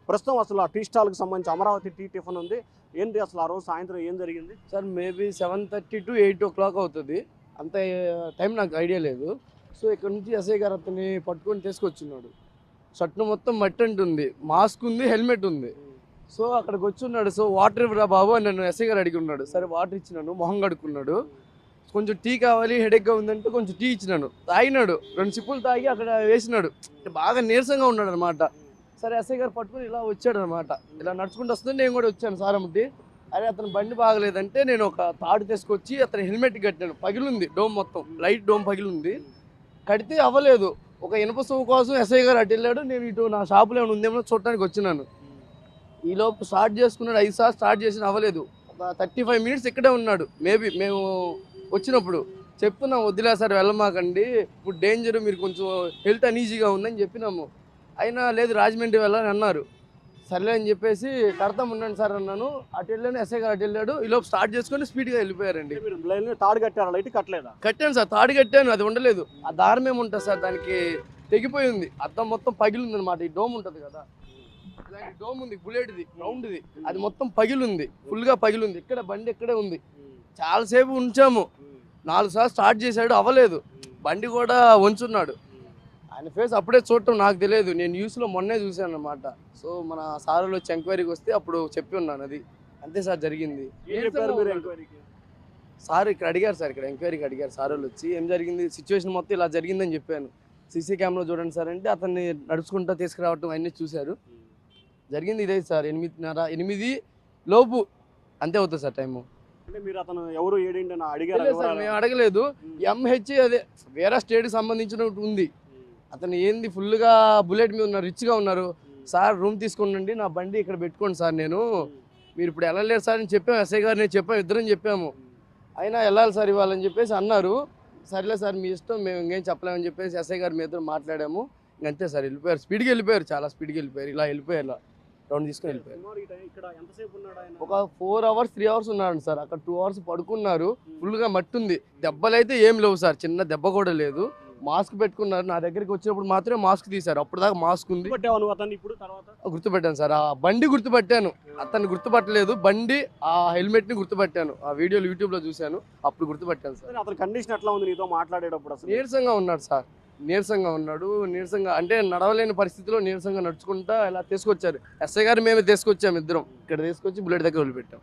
ప్రస్తుతం అసలు ఆ టీ స్టాల్కి సంబంధించి అమరావతి టీ టిఫిన్ ఉంది. ఏంటి అసలు ఆ రోజు సాయంత్రం ఏం జరిగింది సార్? మేబీ 7:30 to 8 o'clock అవుతుంది. అంత టైం నాకు ఐడియా లేదు. సో ఇక్కడ నుంచి ఎస్ఐ గారు అతన్ని పట్టుకొని తీసుకొచ్చున్నాడు. షర్ట్ మొత్తం మట్టి అంటుంది, మాస్క్ ఉంది, హెల్మెట్ ఉంది. సో అక్కడికి వచ్చున్నాడు. సో వాటర్ ఇవ్వరా బాబు అని నన్ను ఎస్ఐ గారు అడిగి ఉన్నాడు. సరే వాటర్ ఇచ్చినాను, మొహం కడుక్కున్నాడు. కొంచెం టీ కావాలి, హెడేక్గా ఉందంటే కొంచెం టీ ఇచ్చినాను, తాగినాడు. 2 సిప్పులు తాగి అక్కడ వేసినాడు. బాగా నీరసంగా ఉన్నాడు అనమాట. సరే ఎస్ఐ గారు పట్టుకొని ఇలా వచ్చాడు అనమాట. ఇలా నడుచుకుంటూ వస్తుంది, నేను కూడా వచ్చాను సారముట్టి. అరే అతను బండి బాగలేదంటే నేను ఒక తాడు తీసుకొచ్చి అతని హెల్మెట్ కట్టాను. పగిలింది డోమ్, మొత్తం లైట్ డోమ్ పగిలింది. కడితే అవ్వలేదు. ఒక ఇనుప సొమ్ము కోసం ఎస్ఐ గారు అటు వెళ్ళాడు. నేను ఇటు నా షాపులో ఏమైనా ఉందేమో చూడటానికి వచ్చినాను. ఈలోపు స్టార్ట్ చేసుకున్నాడు. 5 సార్లు స్టార్ట్ చేసిన అవ్వలేదు. ఒక 35 minutes ఇక్కడే ఉన్నాడు. మేబీ మేము వచ్చినప్పుడు చెప్తున్నాం, వద్దులే సార్ వెళ్ళమాకండి, ఇప్పుడు డేంజర్, మీరు కొంచెం హెల్త్ అనీజీగా ఉందని చెప్పినాము. అయినా లేదు రాజమండ్రి వెళ్ళని అన్నారు. సర్లే అని చెప్పేసి కడతాం ఉండండి సార్ అన్నాను. అటు వెళ్ళాను, ఎస్ఐ గారు అటు వెళ్ళాడు. ఈలోపు స్టార్ట్ చేసుకొని స్పీడ్గా వెళ్ళిపోయారండి. మీరు లైన్ తాడు కట్టారా? లైట్ కట్టలేదా? కట్టాను సార్, తాడు కట్టాను, అది ఉండలేదు. ఆ దారం ఏముంటుంది సార్, దానికి తెగిపోయింది. అద్దం మొత్తం పగిలింది అనమాట. ఈ డోమ్ ఉంటుంది కదా, ఇలాంటి డోమ్ ఉంది, బుల్లెట్ది, రౌండ్ది, అది మొత్తం పగిలింది, ఫుల్గా పగిలింది. ఇక్కడ బండి ఇక్కడే ఉంది. చాలాసేపు ఉంచాము. 4 సార్లు స్టార్ట్ చేశాడు, అవ్వలేదు. బండి కూడా వంచున్నాడు. ఆయన ఫేస్ అప్పుడే చూడటం నాకు తెలియదు. నేను న్యూస్లో మొన్నే చూశాను అనమాట. సో మన సార్లు వచ్చి ఎంక్వైరీకి వస్తే అప్పుడు చెప్పి ఉన్నాను. అది అంతే సార్ జరిగింది. సార్ ఇక్కడ అడిగారు సార్, ఇక్కడ ఎంక్వైరీకి అడిగారు సార్ వాళ్ళు వచ్చి, ఏం జరిగింది, సిచ్యువేషన్ మొత్తం ఇలా జరిగిందని చెప్పాను. సీసీ కెమెరా చూడండి సార్ అంటే అతన్ని నడుచుకుంటూ తీసుకురావటం అన్నీ చూశారు. జరిగింది ఇదే సార్, 8:30, 8 లోపు అంతే అవుతుంది సార్ టైము. అంటే మీరు అతను ఎవరు ఏడేంటి అని అడిగారు సార్? మేము అడగలేదు. ఎంహెచ్ అదే వేరే స్టేట్కి సంబంధించినట్టు ఉంది. అతను ఏంది ఫుల్గా బుల్లెట్ మీద ఉన్నారు, రిచ్గా ఉన్నారు. సార్ రూమ్ తీసుకోండి, నా బండి ఇక్కడ పెట్టుకోండి సార్, నేను మీరు ఇప్పుడు వెళ్ళలేరు సార్ అని చెప్పాము. ఎస్ఐ గారు నేను చెప్పాము, ఇద్దరం చెప్పాము. అయినా వెళ్ళాలి సార్ ఇవ్వాలని చెప్పేసి అన్నారు. సరేలే సార్ మీ ఇష్టం, మేము ఇంకేం చెప్పలేమని చెప్పేసి ఎస్ఐ గారు మీ ఇద్దరు మాట్లాడాము. ఇంకంతే సార్ వెళ్ళిపోయారు. స్పీడ్గా వెళ్ళిపోయారు, చాలా స్పీడ్గా వెళ్ళిపోయారు. ఇలా వెళ్ళిపోయారు, ఇలా రౌండ్ తీసుకొని వెళ్ళిపోయారు. ఒక 4 hours 3 hours ఉన్నాడు సార్. అక్కడ 2 hours పడుకున్నారు. ఫుల్గా మట్టి ఉంది. దెబ్బలు అయితే ఏం లేవు సార్, చిన్న దెబ్బ కూడా లేదు. మాస్క్ పెట్టుకున్నారు. నా దగ్గరికి వచ్చినప్పుడు మాత్రమే మాస్క్ తీశారు. అప్పుడు దాకా మాస్క్ ఉంది. గుర్తుపెట్టాను సార్. ఆ బండి గుర్తుపట్టాను, అతన్ని గుర్తుపట్టలేదు. బండి ఆ హెల్మెట్ ని గుర్తుపట్టాను. ఆ వీడియోలు యూట్యూబ్లో చూశాను, అప్పుడు గుర్తుపట్టాను సార్. అతని కండిషన్ ఎట్లా ఉంది నీతో మాట్లాడేటప్పుడు? అసలు నీరసంగా ఉన్నాడు సార్, నీరసంగా ఉన్నాడు. నీరసంగా అంటే నడవలేని పరిస్థితిలో నీరసంగా నడుచుకుంటా ఇలా తీసుకొచ్చారు. ఎస్ఐ గారు మేమే తీసుకొచ్చాము, ఇద్దరం ఇక్కడ తీసుకొచ్చి బుల్లెట్ దగ్గర వదిలిపెట్టాం.